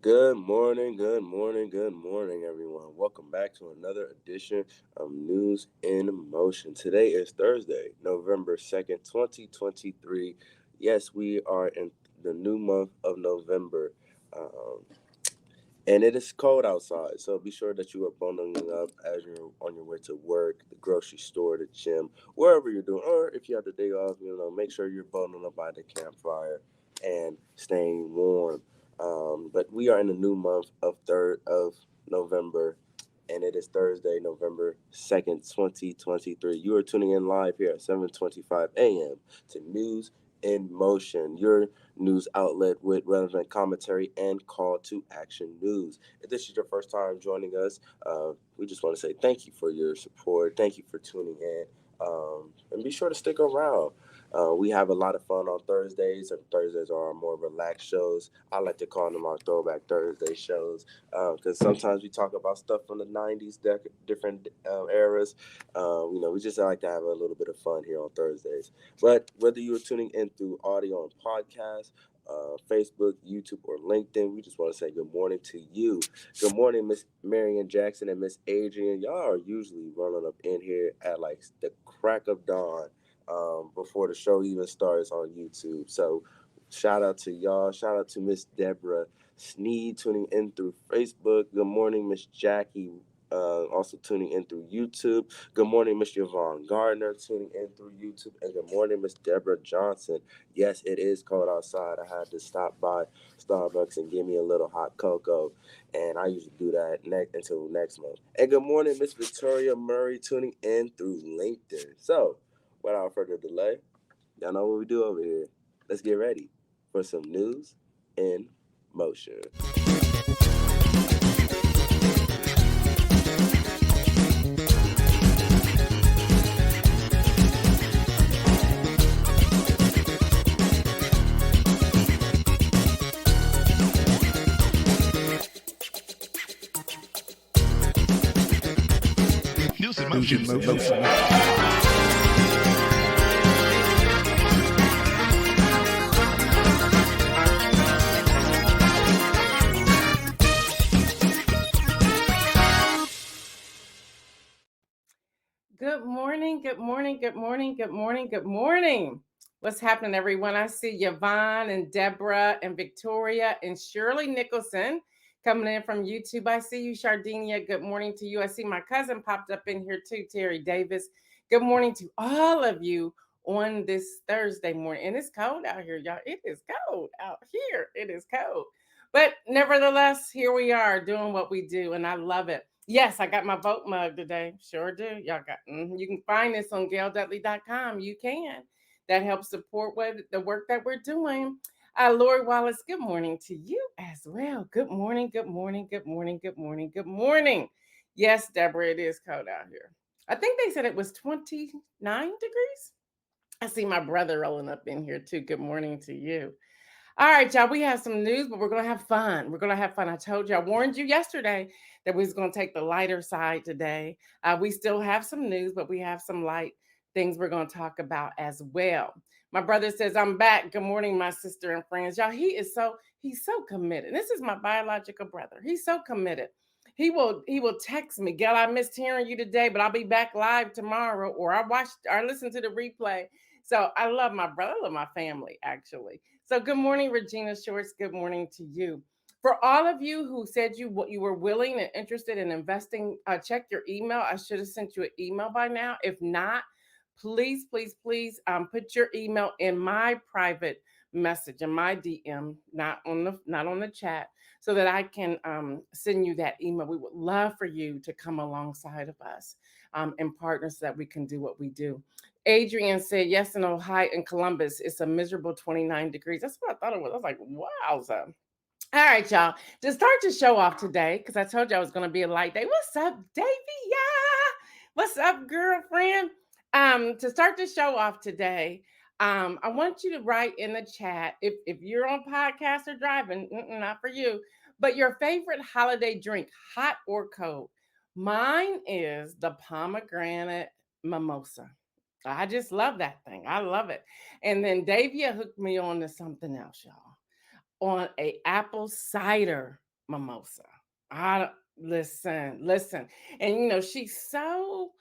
Good morning, good morning, good morning, everyone. Welcome back to another edition of News in Motion. Today is Thursday, November 2nd, 2023. Yes, we are in the new month of November, um, and it is cold outside. So be sure that you are bundling up as you're on your way to work, the grocery store, the gym, wherever you're doing. Or if you have the day off, make sure you're bundling up by the campfire and staying warm. But we are in the new month of 3rd of November, and it is Thursday, November 2nd, 2023. You are tuning in live here at 7:25 a.m. to News in Motion, your news outlet with relevant commentary and call to action news. If this is your first time joining us, we just want to say thank you for your support. Thank you for tuning in. And be sure to stick around. We have a lot of fun on Thursdays, and Thursdays are our more relaxed shows. I like to call them our Throwback Thursday shows because sometimes we talk about stuff from the 90s, different eras. We just like to have a little bit of fun here on Thursdays. But whether you are tuning in through audio and podcast, Facebook, YouTube, or LinkedIn, we just want to say good morning to you. Good morning, Miss Marion Jackson and Miss Adrian. Y'all are usually running up in here at like the crack of dawn before the show even starts on YouTube. So shout out to y'all. Shout out to Miss Deborah Sneed tuning in through Facebook. Good morning, Miss Jackie. Also tuning in through YouTube. Good morning, Miss Yvonne Gardner, tuning in through YouTube. And good morning, Miss Deborah Johnson. Yes, it is cold outside. I had to stop by Starbucks and give me a little hot cocoa. And I usually do that until next month. And good morning, Miss Victoria Murray, tuning in through LinkedIn. So, without further delay, y'all know what we do over here. Let's get ready for some news in motion. News in motion. Good morning, good morning, good morning, good morning, good morning. What's happening, everyone? I see Yvonne and Deborah and Victoria and Shirley Nicholson coming in from YouTube. I see you, Shardinia. Good morning to you. I see my cousin popped up in here too, Terry Davis. Good morning to all of you on this Thursday morning. And it's cold out here, y'all. It is cold out here. It is cold. But nevertheless, here we are doing what we do, and I love it. Yes, I got my vote mug today. Sure do. Y'all got. You can find this on gaildudley.com. You can. That helps support the work that we're doing. Lori Wallace, good morning to you as well. Good morning. Good morning. Good morning. Good morning. Good morning. Yes, Deborah, it is cold out here. I think they said it was 29 degrees. I see my brother rolling up in here too. Good morning to you. All right, y'all, we have some news, but we're going to have fun. We're going to have fun. I told you, I warned you yesterday that we was going to take the lighter side today. We still have some news, but we have some light things we're going to talk about as well. My brother says, I'm back. Good morning, my sister and friends. Y'all, he's so committed. This is my biological brother. He's so committed. He will text me, Gail, I missed hearing you today, but I'll be back live tomorrow, or I listened to the replay. So I love my brother, I love my family, actually. So good morning, Regina Shorts. Good morning to you. For all of you who said you were willing and interested in investing, check your email. I should have sent you an email by now. If not, please, please, please put your email in my private message in my DM, not on the chat, so that I can send you that email. We would love for you to come alongside of us and partners so that we can do what we do. Adrian said, yes, in Ohio, in Columbus, it's a miserable 29 degrees. That's what I thought it was. I was like, wow. So, all right, y'all. To start the show off today, because I told you I was going to be a light day. What's up, Davy? Yeah. What's up, girlfriend? To start the show off today, I want you to write in the chat if you're on podcast or driving, not for you, but your favorite holiday drink, hot or cold. Mine is the pomegranate mimosa. I just love that thing. I love it. And then Davia hooked me on to something else, y'all. On a apple cider mimosa. I listen. And she's so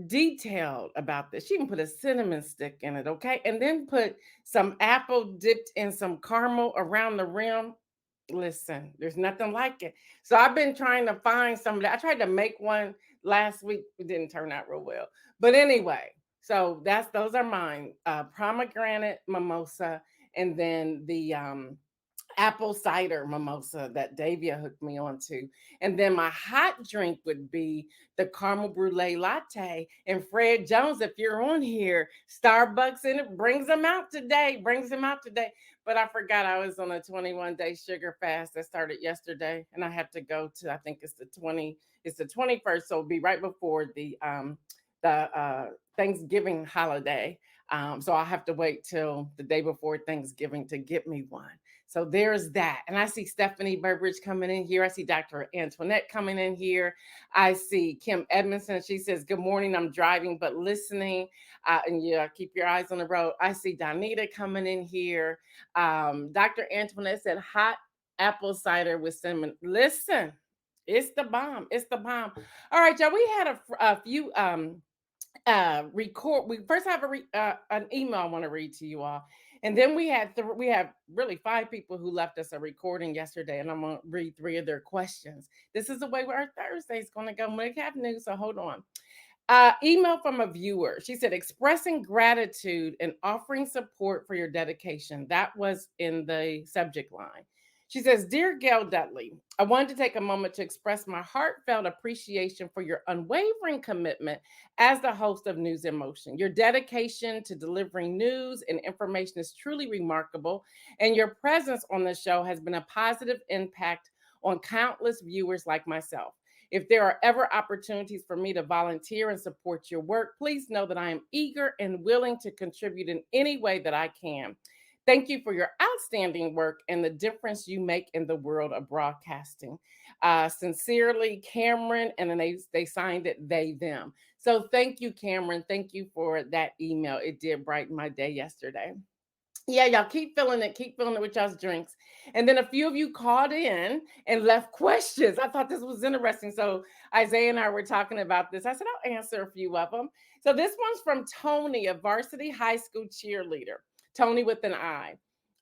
detailed about this. She even put a cinnamon stick in it, okay? And then put some apple dipped in some caramel around the rim. Listen, there's nothing like it. So I've been trying to find some of that. I tried to make one last week. It didn't turn out real well. But anyway, so those are mine. Pomegranate mimosa, and then the apple cider mimosa that Davia hooked me onto. And then my hot drink would be the caramel brulee latte. And Fred Jones, if you're on here, Starbucks in it brings them out today. But I forgot I was on a 21-day sugar fast that started yesterday. And I have to go to, I think it's the 21st. So it'll be right before the Thanksgiving holiday. So I'll have to wait till the day before Thanksgiving to get me one. So there's that. And I see Stephanie Burbridge coming in here. I see Dr. Antoinette coming in here. I see Kim Edmondson. She says, "Good morning. I'm driving, but listening." And yeah, keep your eyes on the road. I see Donita coming in here. Dr. Antoinette said, "Hot apple cider with cinnamon." Listen, it's the bomb. It's the bomb. All right, y'all. We had a few record. We first have an email I want to read to you all, and then we have really five people who left us a recording yesterday, and I'm gonna read three of their questions. This is the way our Thursday is going to go. We have news, so hold on. Email from a viewer. She said, "Expressing gratitude and offering support for your dedication." That was in the subject line. She says, "Dear Gail Dudley, I wanted to take a moment to express my heartfelt appreciation for your unwavering commitment as the host of News in Motion. Your dedication to delivering news and information is truly remarkable, and your presence on the show has been a positive impact on countless viewers like myself. If there are ever opportunities for me to volunteer and support your work, please know that I am eager and willing to contribute in any way that I can. Thank you for your outstanding work and the difference you make in the world of broadcasting. Sincerely, Cameron." And then they signed it, they, them. So thank you, Cameron. Thank you for that email. It did brighten my day yesterday. Yeah, y'all keep filling it with y'all's drinks. And then a few of you called in and left questions. I thought this was interesting. So Isaiah and I were talking about this. I said, I'll answer a few of them. So this one's from Tony, a varsity high school cheerleader. Tony with an I.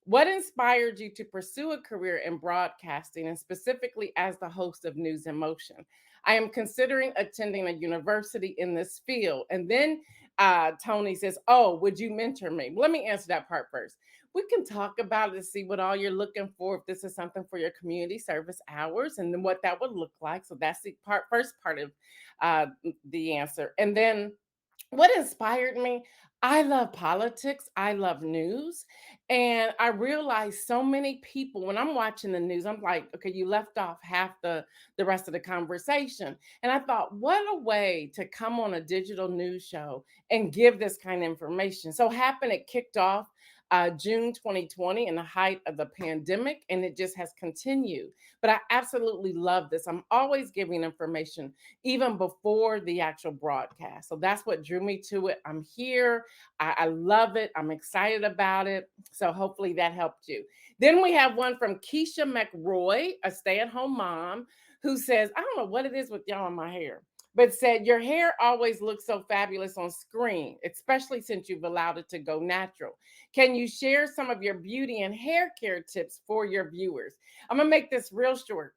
"What inspired you to pursue a career in broadcasting and specifically as the host of News in Motion? I am considering attending a university in this field." And then Tony says, "Oh, would you mentor me?" Let me answer that part first. We can talk about it and see what all you're looking for, if this is something for your community service hours, and then what that would look like. So that's the first part of uh, the answer. And then what inspired me? I love politics. I love news. And I realize so many people, when I'm watching the news, I'm like, okay, you left off half the rest of the conversation. And I thought, what a way to come on a digital news show and give this kind of information. So happened, it kicked off June 2020 in the height of the pandemic, and it just has continued. But I absolutely love this. I'm always giving information even before the actual broadcast. So that's what drew me to it. I'm here. I love it. I'm excited about it. So hopefully that helped you. Then we have one from Keisha McRoy, a stay at home mom, who says, "I don't know what it is with y'all in my hair, but said, your hair always looks so fabulous on screen, especially since you've allowed it to go natural. Can you share some of your beauty and hair care tips for your viewers?" I'm going to make this real short.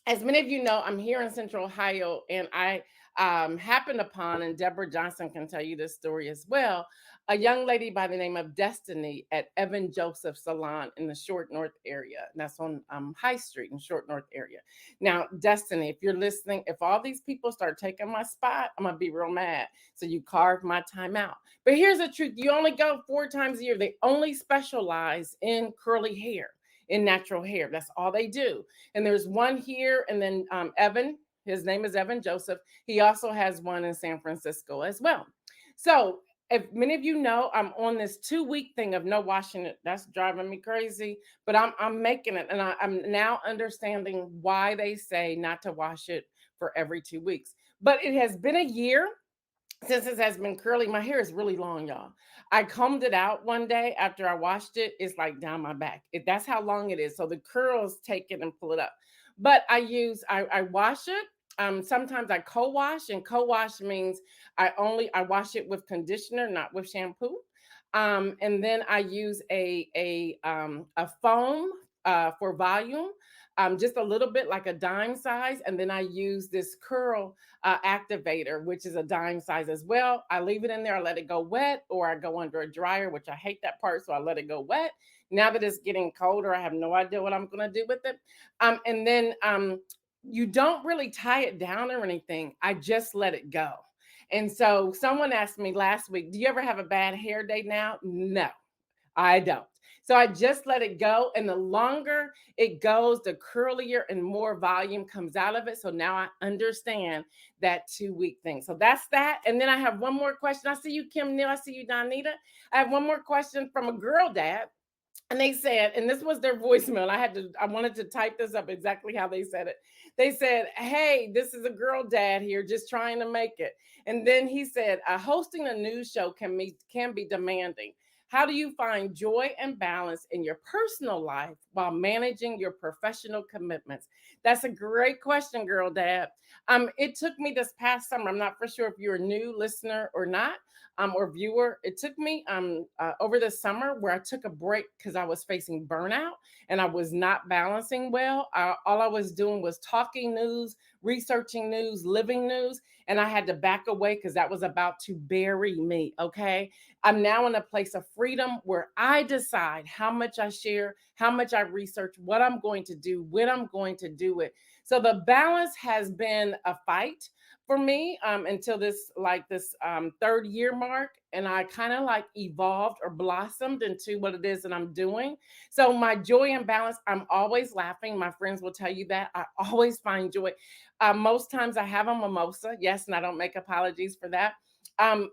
As many of you know, I'm here in Central Ohio, and I happened upon, and Deborah Johnson can tell you this story as well, a young lady by the name of Destiny at Evan Joseph Salon in the Short North area. And that's on High Street in Short North area. Now, Destiny, if you're listening, if all these people start taking my spot, I'm going to be real mad. So you carved my time out. But here's the truth. You only go 4 times a year. They only specialize in curly hair, in natural hair. That's all they do. And there's one here, and then Evan, his name is Evan Joseph. He also has one in San Francisco as well. So if many of you know, I'm on this 2-week thing of no washing it. That's driving me crazy, but I'm making it, and I'm now understanding why they say not to wash it for every 2 weeks. But it has been a year since it has been curly. My hair is really long, y'all. I combed it out one day after I washed it. It's like down my back. That's how long it is. So the curls take it and pull it up. But I wash it. Sometimes I co-wash, and co-wash means I wash it with conditioner, not with shampoo. And then I use a foam for volume, just a little bit like a dime size, and then I use this curl activator, which is a dime size as well. I leave it in there, I let it go wet, or I go under a dryer, which I hate that part, so I let it go wet. Now that it's getting colder, I have no idea what I'm going to do with it. And then you don't really tie it down or anything. I just let it go. And so someone asked me last week, do you ever have a bad hair day now? No, I don't. So I just let it go. And the longer it goes, the curlier and more volume comes out of it. So now I understand that 2 week thing. So that's that. And then I have one more question. I see you, Kim Neal. I see you, Donita. I have one more question from a girl dad. And they said, and this was their voicemail. I wanted to type this up exactly how they said it. They said, "Hey, this is a girl dad here, just trying to make it." And then he said, "Hosting a news show can be demanding. How do you find joy and balance in your personal life while managing your professional commitments?" That's a great question, girl dad. It took me this past summer. I'm not for sure if you're a new listener or not, or viewer. It took me over the summer where I took a break because I was facing burnout and I was not balancing well. All I was doing was talking news, researching news, living news, and I had to back away because that was about to bury me. Okay. I'm now in a place of freedom where I decide how much I share, how much I research, what I'm going to do, when I'm going to do it. So the balance has been a fight for me until this third year mark, and I kind of like evolved or blossomed into what it is that I'm doing. So my joy and balance, I'm always laughing. My friends will tell you that I always find joy. Most times I have a mimosa, yes, and I don't make apologies for that.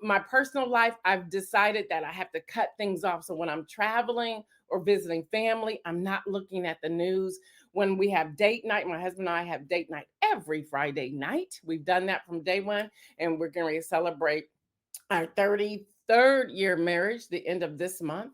My personal life, I've decided that I have to cut things off. So when I'm traveling or visiting family, I'm not looking at the news. When we have date night, my husband and I have date night every Friday night. We've done that from day one, and we're going to celebrate our 33rd year marriage the end of this month.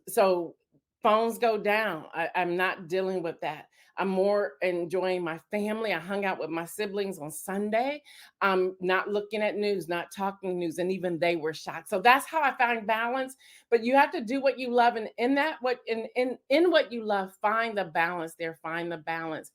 So phones go down. I'm not dealing with that. I'm more enjoying my family. I hung out with my siblings on Sunday. I'm not looking at news, not talking news, and even they were shocked. So that's how I find balance. But you have to do what you love, and in that, what in what you love, find the balance there. Find the balance.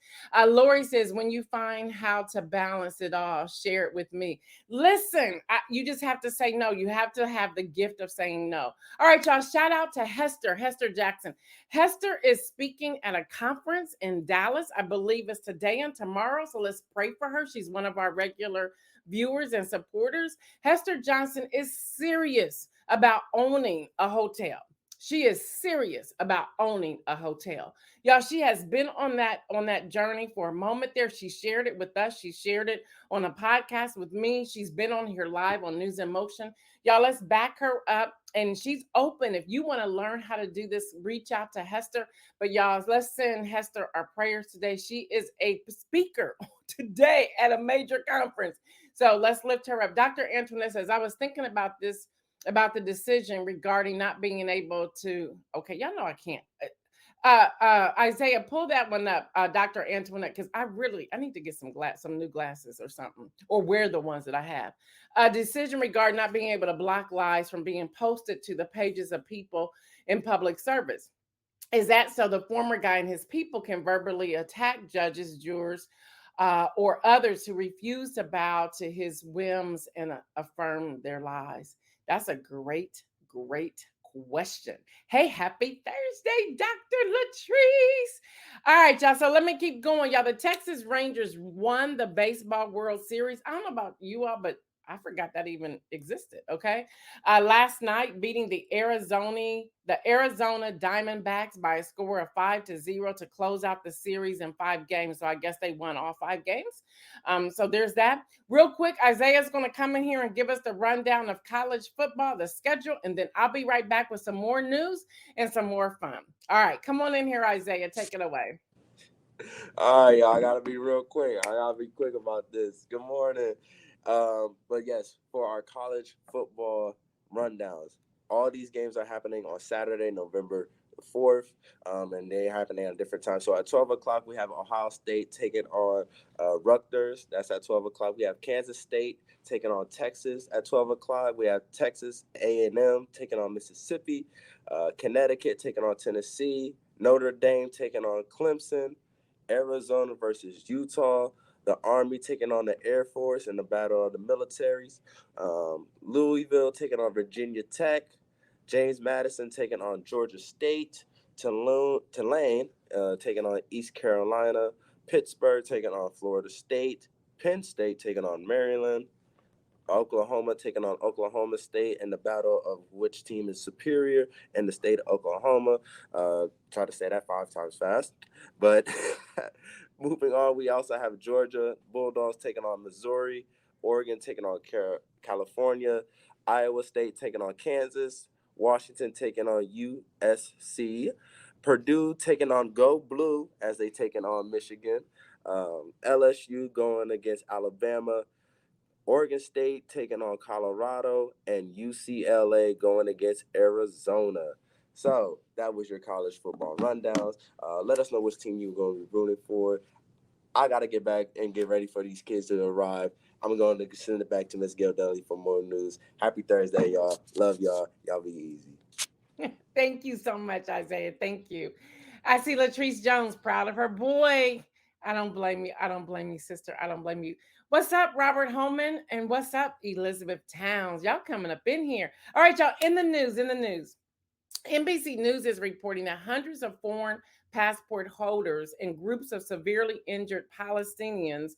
Lori says, when you find how to balance it all, share it with me. Listen, you just have to say no. You have to have the gift of saying no. All right, y'all. Shout out to Hester Jackson. Hester is speaking at a conference in Dallas. I believe it's today and tomorrow. So let's pray for her. She's one of our regular viewers and supporters. Hester Johnson is serious about owning a hotel. She is serious about owning a hotel. Y'all, she has been on that journey for a moment there. She shared it with us. She shared it on a podcast with me. She's been on here live on News in Motion. Y'all, let's back her up. And she's open. If you want to learn how to do this, reach out to Hester. But y'all, let's send Hester our prayers today. She is a speaker today at a major conference. So let's lift her up. Dr. Antoinette says, I was thinking about this, about the decision regarding not being able to. Okay, y'all know I can't. Isaiah, pull that one up, Dr. Antoinette, because I need to get some new glasses or something, or wear the ones that I have. A decision regarding not being able to block lies from being posted to the pages of people in public service. Is that so the former guy and his people can verbally attack judges, jurors, or others who refuse to bow to his whims and affirm their lies? That's a great question. Hey, happy Thursday, Dr. Latrice. All right, y'all. So let me keep going, y'all. The Texas Rangers won the Baseball World Series. I don't know about you all, but I forgot that even existed. Okay. Last night, beating the Arizona Diamondbacks by a score of 5-0 to close out the series in 5 games. So I guess they won all 5 games. So there's that. Real quick, Isaiah's going to come in here and give us the rundown of college football, the schedule, and then I'll be right back with some more news and some more fun. All right, come on in here, Isaiah. Take it away. All right, y'all. I gotta be real quick. I gotta be quick about this. Good morning. But yes, for our college football rundowns, all these games are happening on Saturday, November 4th, and they happen at a different time. So at 12 o'clock, we have Ohio State taking on Rutgers. That's at 12 o'clock. We have Kansas State taking on Texas at 12 o'clock. We have Texas A&M taking on Mississippi, Connecticut taking on Tennessee, Notre Dame taking on Clemson, Arizona versus Utah, the Army taking on the Air Force in the Battle of the Militaries, Louisville taking on Virginia Tech, James Madison taking on Georgia State, Tulane taking on East Carolina, Pittsburgh taking on Florida State, Penn State taking on Maryland, Oklahoma taking on Oklahoma State in the battle of which team is superior in the state of Oklahoma. Try to say that 5 times fast. But moving on, we also have Georgia Bulldogs taking on Missouri, Oregon taking on California, Iowa State taking on Kansas, Washington taking on USC, Purdue taking on Go Blue as they taking on Michigan, LSU going against Alabama, Oregon State taking on Colorado, and UCLA going against Arizona. So that was your college football rundowns. Let us know which team you're going to be rooting for. I got to get back and get ready for these kids to arrive. I'm going to send it back to Miss Gail Dudley for more news. Happy Thursday, y'all. Love y'all. Y'all be easy. Thank you so much, Isaiah. Thank you. I see Latrice Jones proud of her boy. I don't blame you. I don't blame you, sister. I don't blame you. What's up, Robert Holman? And what's up, Elizabeth Towns? Y'all coming up in here. All right, y'all. In the news. NBC News is reporting that hundreds of foreign passport holders and groups of severely injured Palestinians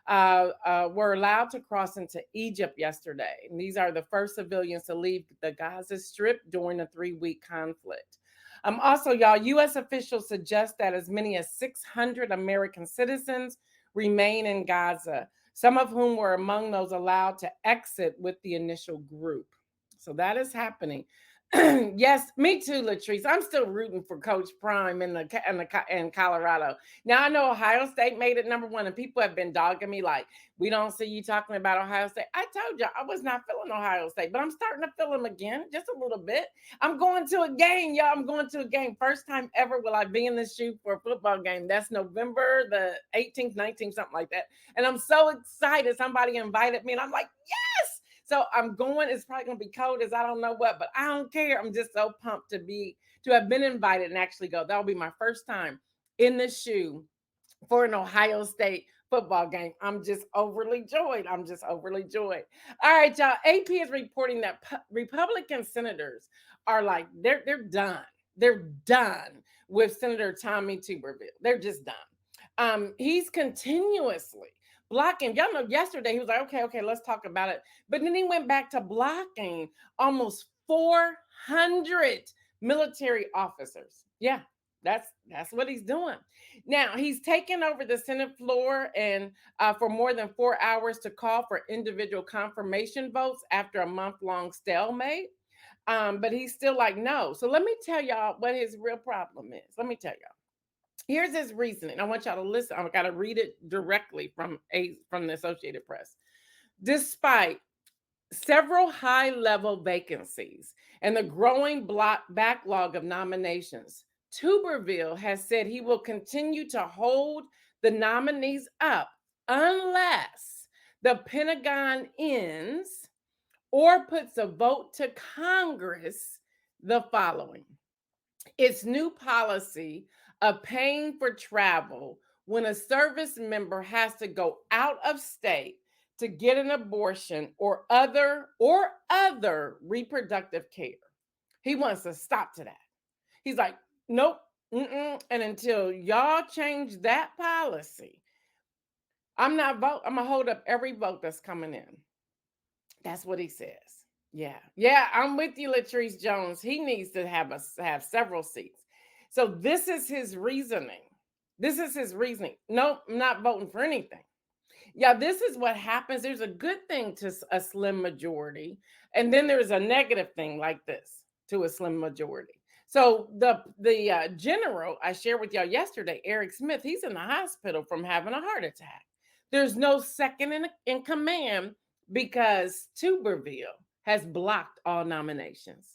were allowed to cross into Egypt yesterday. And these are the first civilians to leave the Gaza Strip during the 3-week conflict. Also, y'all, U.S. officials suggest that as many as 600 American citizens remain in Gaza, some of whom were among those allowed to exit with the initial group. So that is happening. Yes, me too, Latrice. I'm still rooting for Coach Prime in Colorado. Now I know Ohio State made it #1, and people have been dogging me like, we don't see you talking about Ohio State. I told you I was not feeling Ohio State, but I'm starting to feel them again, just a little bit. I'm going to a game, y'all. I'm going to a game. First time ever will I be in the shoe for a football game. That's November the 18th, 19th, something like that. And I'm so excited. Somebody invited me, and I'm like, yes. So I'm going. It's probably gonna be cold as I don't know what, but I don't care. I'm just so pumped to have been invited and actually go. That'll be my first time in the shoe for an Ohio State football game. I'm just overly joyed. I'm just overly joyed. All right, y'all. AP is reporting that Republican senators are like they're done. They're done with Senator Tommy Tuberville. They're just done. He's continuously blocking. Y'all know yesterday he was like, okay, let's talk about it. But then he went back to blocking almost 400 military officers. Yeah, that's what he's doing. Now he's taken over the Senate floor and for more than 4 hours to call for individual confirmation votes after a month-long stalemate. But he's still like, no. So let me tell y'all what his real problem is. Let me tell y'all. Here's his reasoning. I want y'all to listen. I've got to read it directly from the Associated Press. Despite several high-level vacancies and the growing backlog of nominations, Tuberville has said he will continue to hold the nominees up unless the Pentagon ends or puts a vote to Congress the following. Its new policy of paying for travel when a service member has to go out of state to get an abortion or other reproductive care. He wants to stop to that. He's like, nope, and until y'all change that policy, I'm not vote. I'm gonna hold up every vote that's coming in. That's what he says. Yeah, I'm with you, Latrice Jones. He needs to have several seats. So this is his reasoning. Nope, I'm not voting for anything. Yeah, this is what happens. There's a good thing to a slim majority, and then there's a negative thing like this to a slim majority. So the general I shared with y'all yesterday, Eric Smith, he's in the hospital from having a heart attack. There's no second in command because Tuberville has blocked all nominations.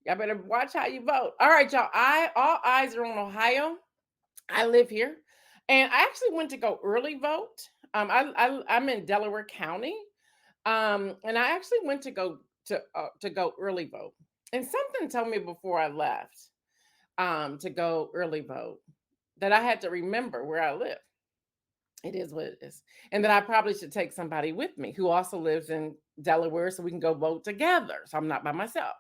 Y'all better watch how you vote. All right, y'all. All eyes are on Ohio. I live here, and I actually went to go early vote. I'm in Delaware County, and I actually went to go early vote. And something told me before I left to go early vote that I had to remember where I live. It is what it is. And that I probably should take somebody with me who also lives in Delaware so we can go vote together. So I'm not by myself.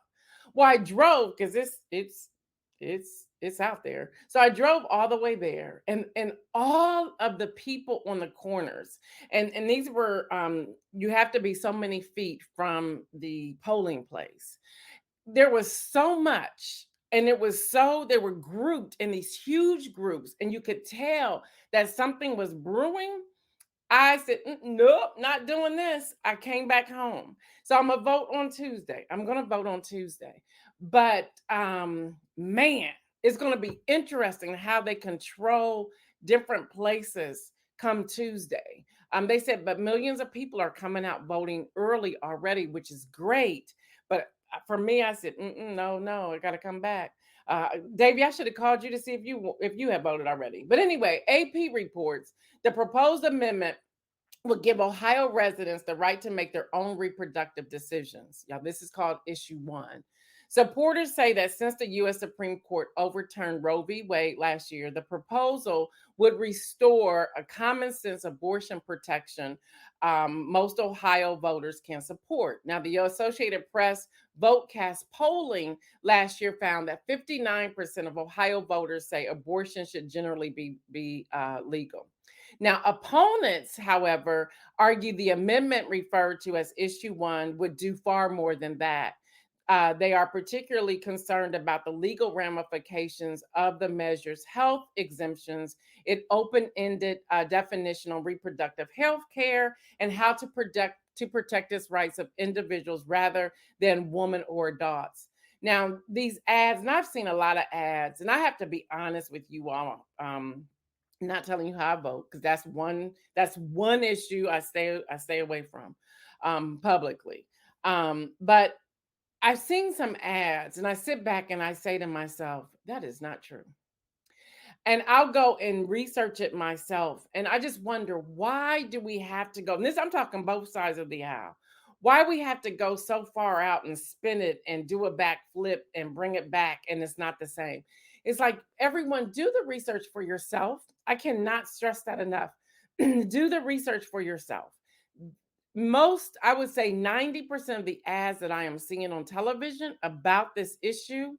Well, I drove because it's out there. So I drove all the way there, and all of the people on the corners, and these were you have to be so many feet from the polling place. There was so much, and it was so they were grouped in these huge groups, and you could tell that something was brewing. I said, Nope, not doing this." I came back home. So I'm gonna vote on Tuesday. I'm gonna vote on Tuesday. But man, it's gonna be interesting how they control different places come Tuesday. They said, but millions of people are coming out voting early already, which is great. But for me, I said, no, no, I got to come back. Davey, I should have called you to see if you have voted already. But anyway, AP reports the proposed amendment would give Ohio residents the right to make their own reproductive decisions. Now, this is called issue one. Supporters say that since the U.S. Supreme Court overturned Roe v. Wade last year, the proposal would restore a common sense abortion protection most Ohio voters can support. Now, the Associated Press VoteCast polling last year found that 59% of Ohio voters say abortion should generally be legal. Now, opponents, however, argue the amendment referred to as issue one would do far more than that. They are particularly concerned about the legal ramifications of the measure's health exemptions, its open-ended definition on reproductive health care, and how to protect its rights of individuals rather than women or adults. Now, these ads, and I've seen a lot of ads, and I have to be honest with you all. Not telling you how I vote because that's one issue I stay away from publicly. But I've seen some ads and I sit back and I say to myself, that is not true. And I'll go and research it myself. And I just wonder, why do we have to go? And this, I'm talking both sides of the aisle. Why we have to go so far out and spin it and do a backflip and bring it back and it's not the same. It's like, everyone, do the research for yourself. I cannot stress that enough. Do the research for yourself. Most, I would say 90% of the ads that I am seeing on television about this issue,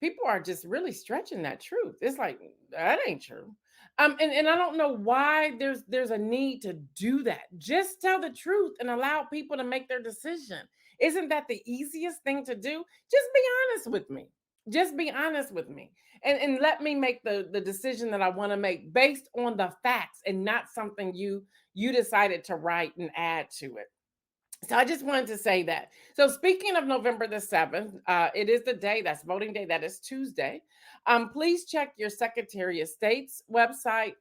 people are just really stretching that truth. It's like, that ain't true. And I don't know why there's a need to do that. Just tell the truth and allow people to make their decision. Isn't that the easiest thing to do? Just be honest with me. Just be honest with me. And let me make the decision that I want to make based on the facts and not something you decided to write and add to it. So I just wanted to say that. So speaking of November the 7th, it is the day, that's voting day, that is Tuesday. Please check your Secretary of State's website,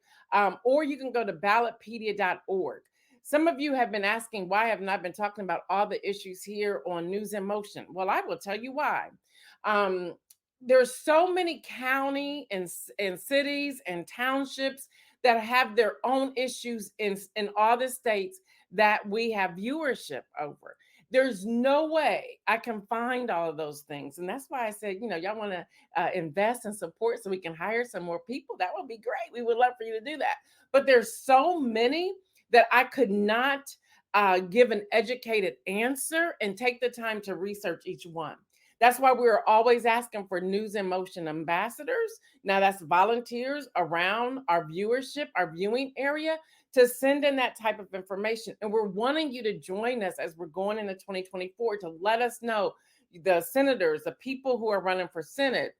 or you can go to ballotpedia.org. Some of you have been asking why I have not been talking about all the issues here on News in Motion. Well, I will tell you why. Um, there's so many county and cities and townships that have their own issues in all the states that we have viewership over. There's no way I can find all of those things. And that's why I said, y'all want to invest and support so we can hire some more people. That would be great. We would love for you to do that. But there's so many that I could not give an educated answer and take the time to research each one. That's why we're always asking for News in Motion ambassadors. Now, that's volunteers around our viewership, our viewing area, to send in that type of information. And we're wanting you to join us as we're going into 2024 to let us know the senators, the people who are running for Senate,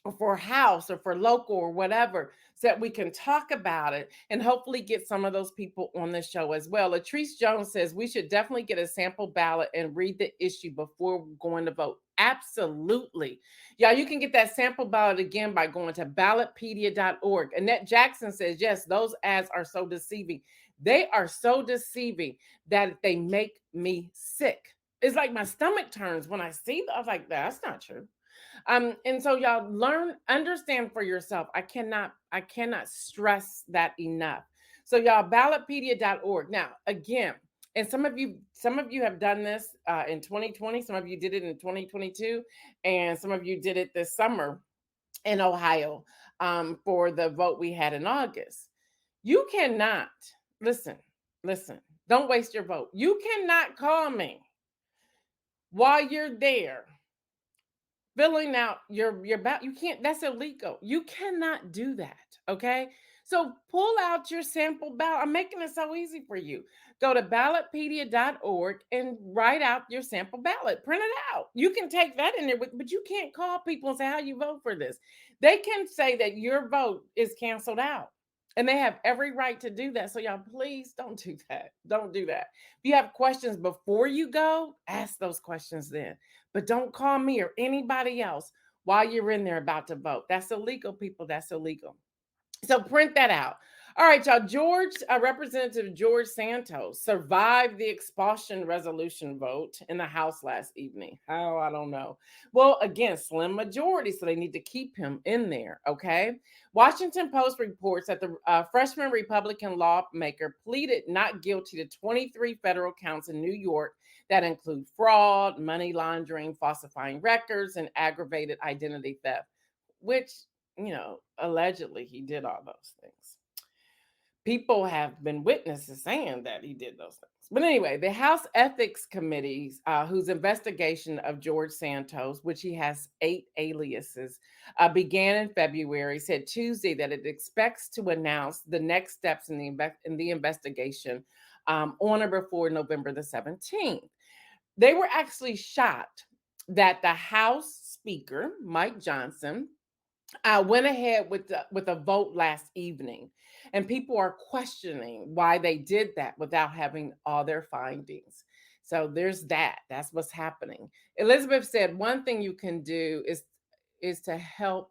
or for House, or for local, or whatever, so that we can talk about it and hopefully get some of those people on the show as well. Latrice Jones says we should definitely get a sample ballot and read the issue before going to vote. Absolutely. Yeah, you can get that sample ballot again by going to ballotpedia.org. Annette Jackson says, yes, those ads are so deceiving. They are so deceiving that they make me sick. It's like my stomach turns when I see them. I was like, that's not true. And so y'all learn, understand for yourself. I cannot stress that enough. So y'all, ballotpedia.org. Now, again, and some of you have done this in 2020, some of you did it in 2022, and some of you did it this summer in Ohio, for the vote we had in August. You cannot listen, listen. Don't waste your vote. You cannot call me while you're there filling out your ballot. You can't. That's illegal. You cannot do that. Okay. So pull out your sample ballot. I'm making it so easy for you. Go to ballotpedia.org and write out your sample ballot. Print it out. You can take that in there, but you can't call people and say how you vote for this. They can say that your vote is canceled out. And they have every right to do that. So y'all, please don't do that. Don't do that. If you have questions before you go, ask those questions then. But don't call me or anybody else while you're in there about to vote. That's illegal, people. That's illegal. So print that out. All right, y'all. Representative George Santos survived the expulsion resolution vote in the House last evening. How? I don't know. Well, again, slim majority, so they need to keep him in there. Okay. Washington Post reports that the freshman Republican lawmaker pleaded not guilty to 23 federal counts in New York that include fraud, money laundering, falsifying records, and aggravated identity theft, which, allegedly he did all those things. People have been witnesses saying that he did those things. But anyway, the House Ethics Committee, whose investigation of George Santos, which he has 8 aliases, began in February, said Tuesday that it expects to announce the next steps in the investigation on or before November the 17th. They were actually shocked that the House Speaker, Mike Johnson, went ahead with a vote last evening, and people are questioning why they did that without having all their findings. So there's that. That's what's happening. Elizabeth said one thing you can do is to help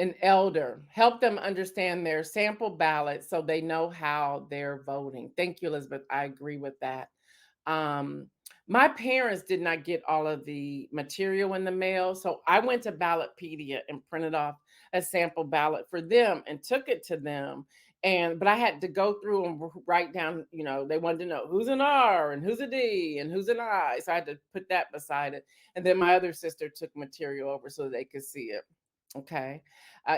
an elder, help them understand their sample ballot so they know how they're voting. Thank you, Elizabeth. I agree with that. Um, my parents did not get all of the material in the mail, so I went to Ballotpedia and printed off a sample ballot for them and took it to them. But I had to go through and write down, they wanted to know who's an R and who's a D and who's an I. So I had to put that beside it. And then my other sister took material over so they could see it. Okay.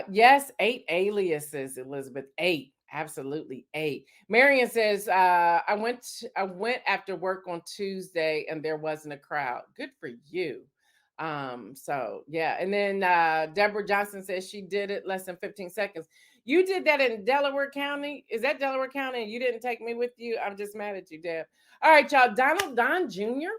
Yes, 8 aliases, Elizabeth. 8. Absolutely 8. Marion says, I went after work on Tuesday and there wasn't a crowd. Good for you. So yeah. And then Deborah Johnson says she did it less than 15 seconds. You did that in Delaware County? Is that Delaware County? And you didn't take me with you? I'm just mad at you, Deb. All right, y'all. Donald Don Jr.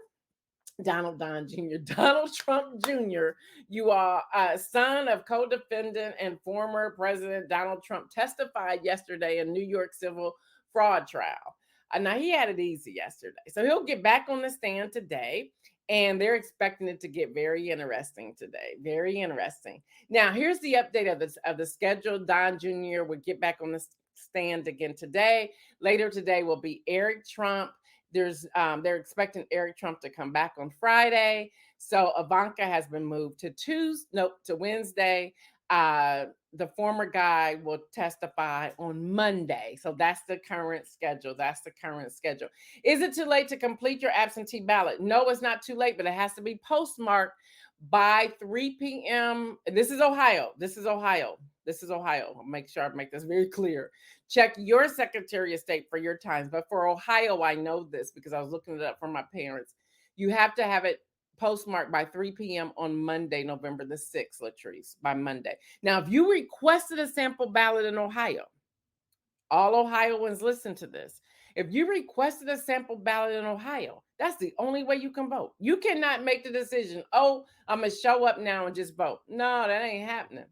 Donald Don Jr., Donald Trump Jr., you are son of co-defendant and former President Donald Trump, testified yesterday in New York civil fraud trial. Now, he had it easy yesterday. So he'll get back on the stand today, and they're expecting it to get very interesting today. Very interesting. Now, here's the update of the schedule. Don Jr. would get back on the stand again today. Later today will be Eric Trump. They're expecting Eric Trump to come back on Friday. So Ivanka has been moved to Wednesday. The former guy will testify on Monday. So that's the current schedule. That's the current schedule. Is it too late to complete your absentee ballot? No, it's not too late, but it has to be postmarked by 3 p.m. This is Ohio. This is Ohio. This is Ohio. I'll make sure I make this very clear. Check your Secretary of State for your times. But for Ohio, I know this because I was looking it up for my parents. You have to have it postmarked by 3 p.m. on Monday, November the 6th, Latrice, by Monday. Now, if you requested a sample ballot in Ohio, all Ohioans listen to this. If you requested a sample ballot in Ohio, that's the only way you can vote. You cannot make the decision, oh, I'm going to show up now and just vote. No, that ain't happening.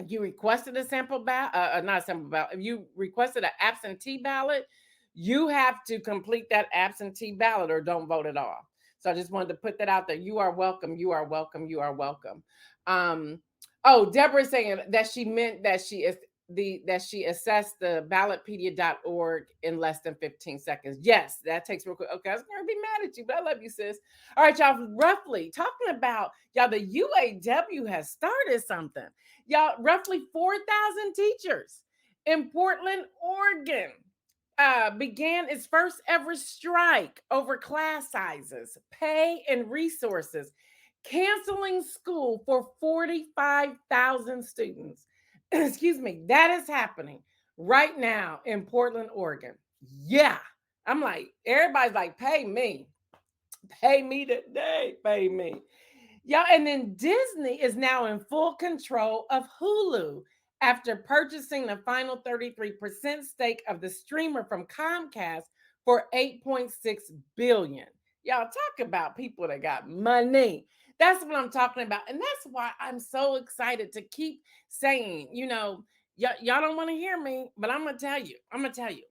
If you requested a sample ballot, not a sample ballot, if you requested an absentee ballot, you have to complete that absentee ballot or don't vote at all. So I just wanted to put that out there. You are welcome. You are welcome. You are welcome. Oh, Deborah's saying that she meant that she is that she assessed the ballotpedia.org in less than 15 seconds. Yes, that takes real quick. Okay, I was gonna be mad at you, but I love you, sis. All right, y'all. Roughly talking about y'all, the UAW has started something. Y'all, roughly 4,000 teachers in Portland, Oregon, began its first ever strike over class sizes, pay, and resources, canceling school for 45,000 students. Excuse me, that is happening right now in Portland, Oregon. Yeah. I'm like, everybody's like, pay me today, pay me. Yeah, and then Disney is now in full control of Hulu after purchasing the final 33% stake of the streamer from Comcast for 8.6 billion. Y'all talk about people that got money. That's what I'm talking about. And that's why I'm so excited to keep saying, y'all don't want to hear me, but I'm going to tell you. I'm going to tell you.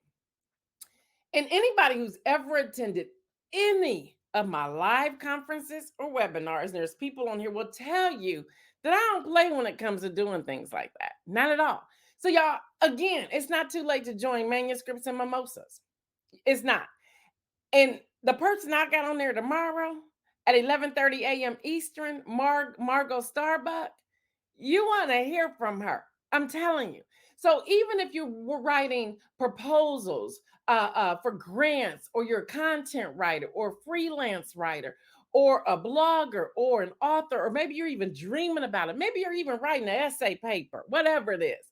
And anybody who's ever attended any of my live conferences or webinars, and there's people on here will tell you that I don't play when it comes to doing things like that. Not at all. So, y'all, again, it's not too late to join Manuscripts and Mimosas. It's not. And the person I got on there tomorrow at 11:30 a.m. Eastern, Margot Starbuck, you want to hear from her. I'm telling you. So even if you were writing proposals for grants, or you're a content writer or freelance writer or a blogger or an author, or maybe you're even dreaming about it, maybe you're even writing an essay paper, whatever it is,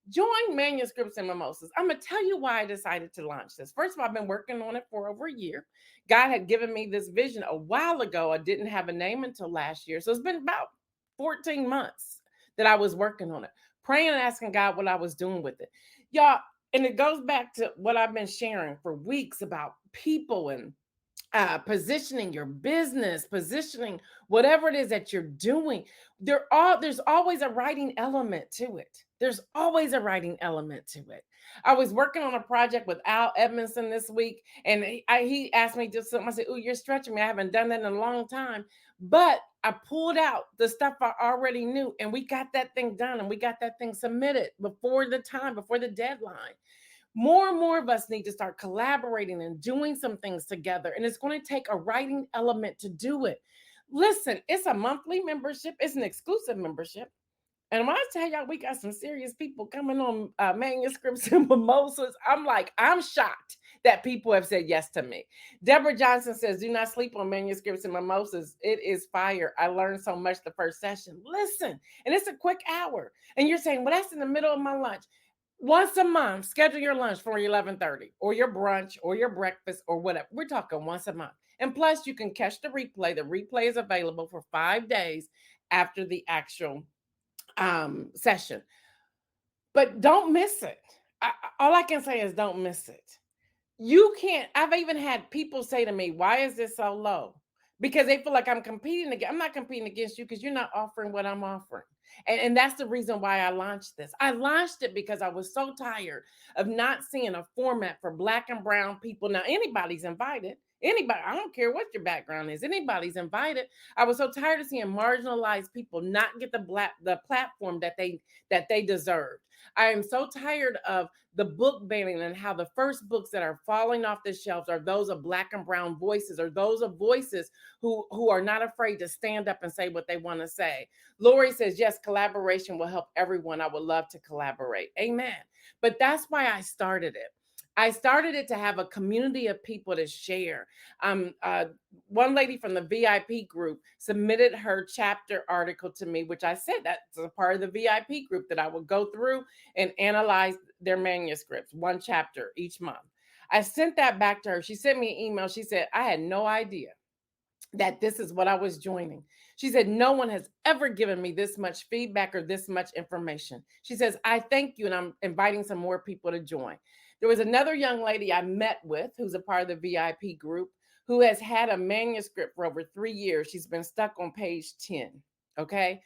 join Manuscripts and Mimosas. I'm going to tell you why I decided to launch this. First of all, I've been working on it for over a year. God had given me this vision a while ago. I didn't have a name until last year. So it's been about 14 months that I was working on it, praying and asking God what I was doing with it. Y'all, and it goes back to what I've been sharing for weeks about people and positioning your business, positioning whatever it is that you're doing. There's always a writing element to it. There's always a writing element to it. I was working on a project with Al Edmondson this week, and he asked me just something. I said, "Oh, you're stretching me. I haven't done that in a long time." But I pulled out the stuff I already knew, and we got that thing done, and we got that thing submitted before the time, before the deadline. More and more of us need to start collaborating and doing some things together. And it's going to take a writing element to do it. Listen, it's a monthly membership, it's an exclusive membership. And when I tell y'all, we got some serious people coming on Manuscripts and Mimosas, I'm shocked that people have said yes to me. Deborah Johnson says, do not sleep on Manuscripts and Mimosas. It is fire. I learned so much the first session. Listen, and it's a quick hour. And you're saying, well, that's in the middle of my lunch. Once a month, schedule your lunch for 11:30 or your brunch or your breakfast or whatever. We're talking once a month. And plus, you can catch the replay. The replay is available for 5 days after the actual session. But don't miss it. All I can say is don't miss it. You can't. I've even had people say to me, why is this so low? Because they feel like I'm competing against. I'm not competing against you because you're not offering what I'm offering. And that's the reason why I launched this. I launched it because I was so tired of not seeing a format for Black and brown people. Now, anybody's invited. Anybody, I don't care what your background is, anybody's invited. I was so tired of seeing marginalized people not get the platform that they deserved. I am so tired of the book banning and how the first books that are falling off the shelves are those of Black and brown voices, or those of voices who are not afraid to stand up and say what they want to say. Lori says, yes, collaboration will help everyone. I would love to collaborate. Amen. But that's why I started it. I started it to have a community of people to share. One lady from the VIP group submitted her chapter article to me, which I said that's a part of the VIP group that I would go through and analyze their manuscripts, one chapter each month. I sent that back to her. She sent me an email. She said, I had no idea that this is what I was joining. She said, no one has ever given me this much feedback or this much information. She says, I thank you, and I'm inviting some more people to join. There was another young lady I met with who's a part of the VIP group who has had a manuscript for over 3 years. She's been stuck on page 10. Okay.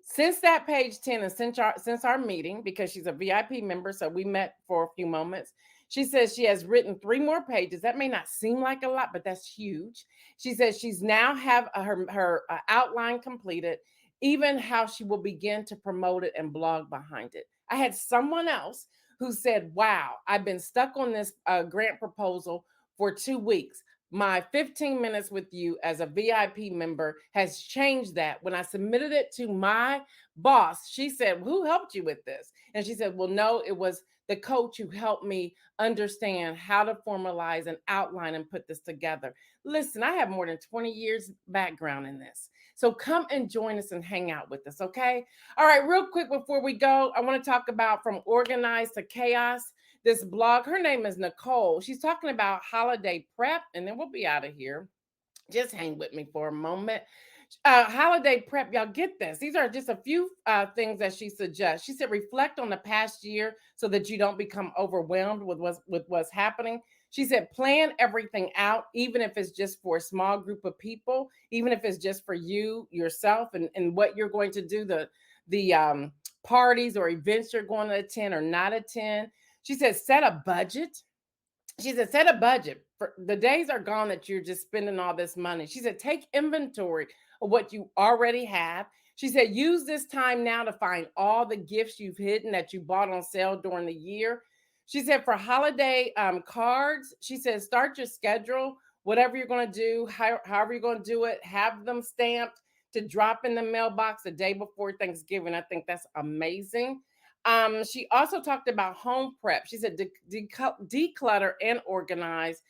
Since that page 10 and since our meeting, because she's a VIP member, so we met for a few moments, she says she has written 3 more pages. That may not seem like a lot, but that's huge. She says she's now have her outline completed, even how she will begin to promote it and blog behind it. I had someone else who said, "Wow, I've been stuck on this grant proposal for 2 weeks. My 15 minutes with you as a VIP member has changed that. When I submitted it to my boss, she said, "Who helped you with this?" And she said, "Well, no, it was the coach who helped me understand how to formalize and outline and put this together." Listen, I have more than 20 years background in this. So come and join us and hang out with us, okay? All right, real quick before we go, I want to talk about from organized to chaos. This blog, her name is Nicole. She's talking about holiday prep, and then we'll be out of here. Just hang with me for a moment. Holiday prep, y'all get this. These are just a few things that she suggests. She said, reflect on the past year so that you don't become overwhelmed with what's happening. She said, plan everything out, even if it's just for a small group of people, even if it's just for you yourself and what you're going to do, the parties or events you're going to attend or not attend. She said, set a budget. She said, set a budget. For the days are gone that you're just spending all this money. She said, take inventory of what you already have. She said, use this time now to find all the gifts you've hidden that you bought on sale during the year. She said, for holiday cards, she said, start your schedule, whatever you're going to do, however you're going to do it, have them stamped to drop in the mailbox the day before Thanksgiving. I think that's amazing. She also talked about home prep. She said declutter and organize,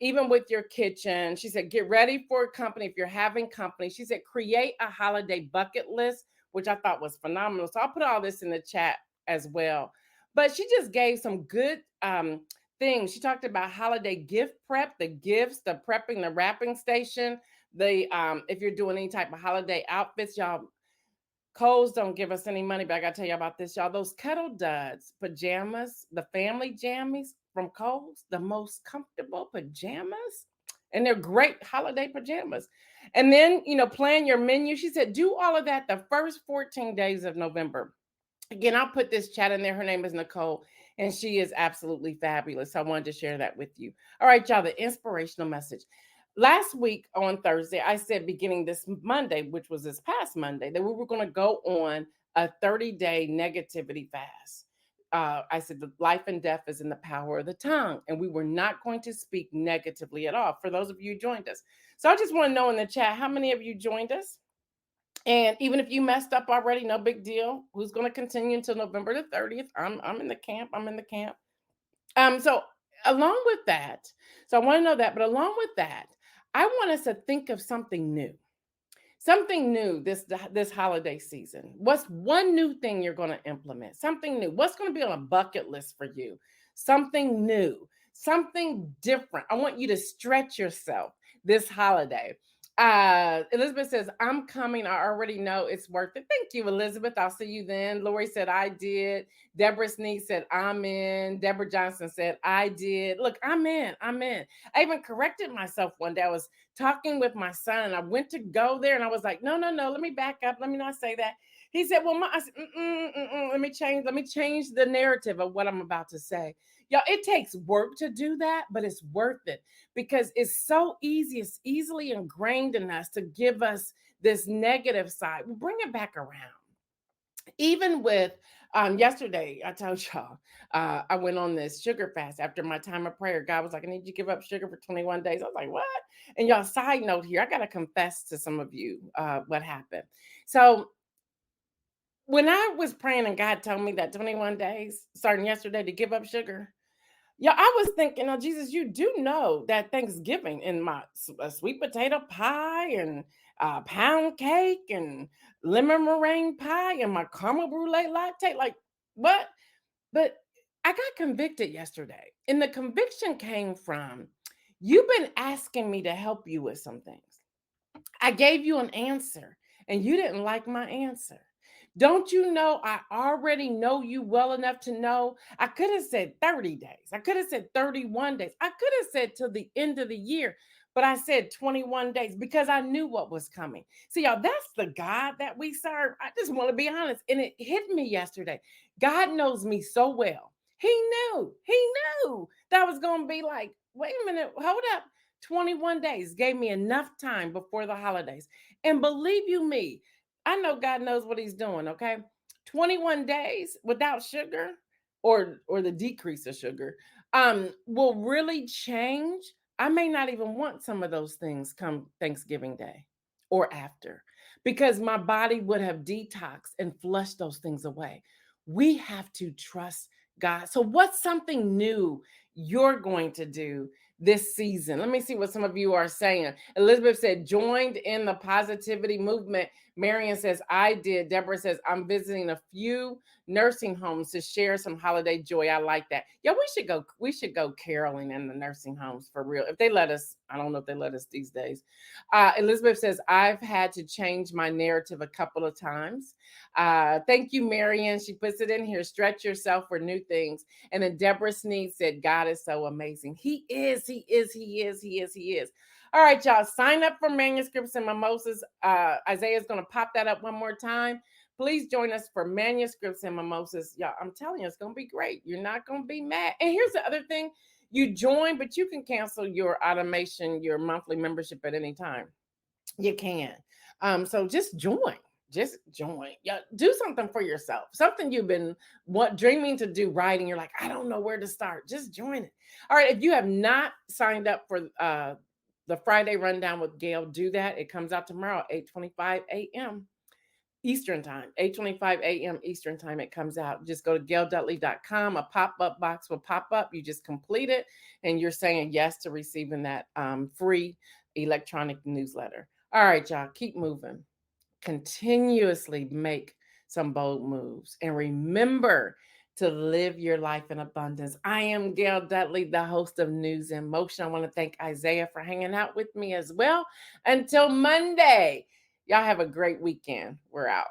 even with your kitchen. She said get ready for company if you're having company. She said create a holiday bucket list, which I thought was phenomenal. So I'll put all this in the chat as well. But she just gave some good things. She talked about holiday gift prep, the gifts, the prepping, the wrapping station, the if you're doing any type of holiday outfits, y'all. Kohl's don't give us any money, but I gotta tell you about this, y'all. Those Kettle Duds pajamas, the family jammies from Kohl's, the most comfortable pajamas. And they're great holiday pajamas. And then, plan your menu. She said, do all of that the first 14 days of November. Again, I'll put this chat in there. Her name is Nicole, and she is absolutely fabulous. So I wanted to share that with you. All right, y'all, the inspirational message. Last week on Thursday, I said beginning this Monday, which was this past Monday, that we were going to go on a 30-day negativity fast. I said the life and death is in the power of the tongue, and we were not going to speak negatively at all. For those of you who joined us, so I just want to know in the chat how many of you joined us. And even if you messed up already, no big deal. Who's going to continue until November the 30th? I'm in the camp. I'm in the camp. So along with that, so I want to know that, but along with that, I want us to think of something new. Something new this holiday season. What's one new thing you're going to implement? Something new. What's going to be on a bucket list for you? Something new, something different. I want you to stretch yourself this holiday. Elizabeth says, I'm coming. I already know it's worth it. Thank you, Elizabeth. I'll see you then. Lori said, I did. Deborah Sneed said, I'm in. Deborah Johnson said, I did. Look, I'm in. I'm in. I even corrected myself one day. I was talking with my son and I went to go there and I was like, no, no, no, let me back up. Let me not say that. He said, well, I said, let me change the narrative of what I'm about to say. Y'all, it takes work to do that, but it's worth it because it's so easy. It's easily ingrained in us to give us this negative side. We'll bring it back around. Even with yesterday, I told y'all I went on this sugar fast after my time of prayer. God was like, I need you to give up sugar for 21 days. I was like, what? And y'all, side note here, I got to confess to some of you what happened. So when I was praying and God told me that 21 days starting yesterday to give up sugar, yeah, I was thinking, oh, Jesus, you do know that Thanksgiving in my sweet potato pie and pound cake and lemon meringue pie and my caramel brulee latte, like what? But I got convicted yesterday. And the conviction came from you've been asking me to help you with some things. I gave you an answer and you didn't like my answer. Don't you know I already know you well enough to know I could have said 30 days. I could have said 31 days. I could have said till the end of the year, but I said 21 days because I knew what was coming. See, y'all, that's the God that we serve. I just want to be honest. And it hit me yesterday. God knows me so well. He knew that was going to be like, wait a minute, hold up. 21 days gave me enough time before the holidays. And believe you me, I know God knows what he's doing, okay? 21 days without sugar or the decrease of sugar will really change. I may not even want some of those things come Thanksgiving Day or after because my body would have detoxed and flushed those things away. We have to trust God. So, what's something new you're going to do this season? Let me see what some of you are saying. Elizabeth said, joined in the positivity movement. Marion says, I did. Deborah says, I'm visiting a few nursing homes to share some holiday joy. I like that. Yeah, we should go caroling in the nursing homes for real. If they let us, I don't know if they let us these days. Elizabeth says, I've had to change my narrative a couple of times. Thank you, Marion. She puts it in here. Stretch yourself for new things. And then Deborah Sneed said, God is so amazing. He is, he is, he is, he is, he is. All right, y'all, sign up for Manuscripts and Mimosas. Isaiah's going to pop that up one more time. Please join us for Manuscripts and Mimosas. Y'all, I'm telling you, it's going to be great. You're not going to be mad. And here's the other thing. You join, but you can cancel your automation, your monthly membership at any time. You can. So just join. Just join. Yeah, do something for yourself. Something you've been dreaming to do, right? And you're like, I don't know where to start. Just join it. All right. If you have not signed up for the Friday rundown with Gail, do that. It comes out tomorrow, 8:25 a.m. Eastern time, 8:25 a.m. Eastern time. It comes out. Just go to gaildudley.com. A pop-up box will pop up. You just complete it, and you're saying yes to receiving that free electronic newsletter. All right, y'all, keep moving. Continuously make some bold moves, and remember to live your life in abundance. I am Gail Dudley, the host of News in Motion. I want to thank Isaiah for hanging out with me as well. Until Monday, y'all have a great weekend. We're out.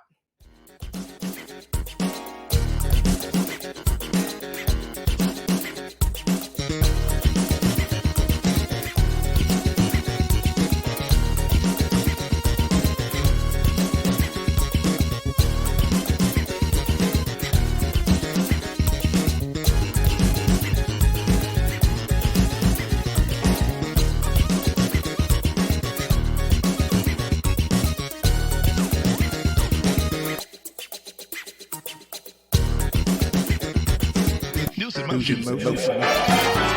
News in motion.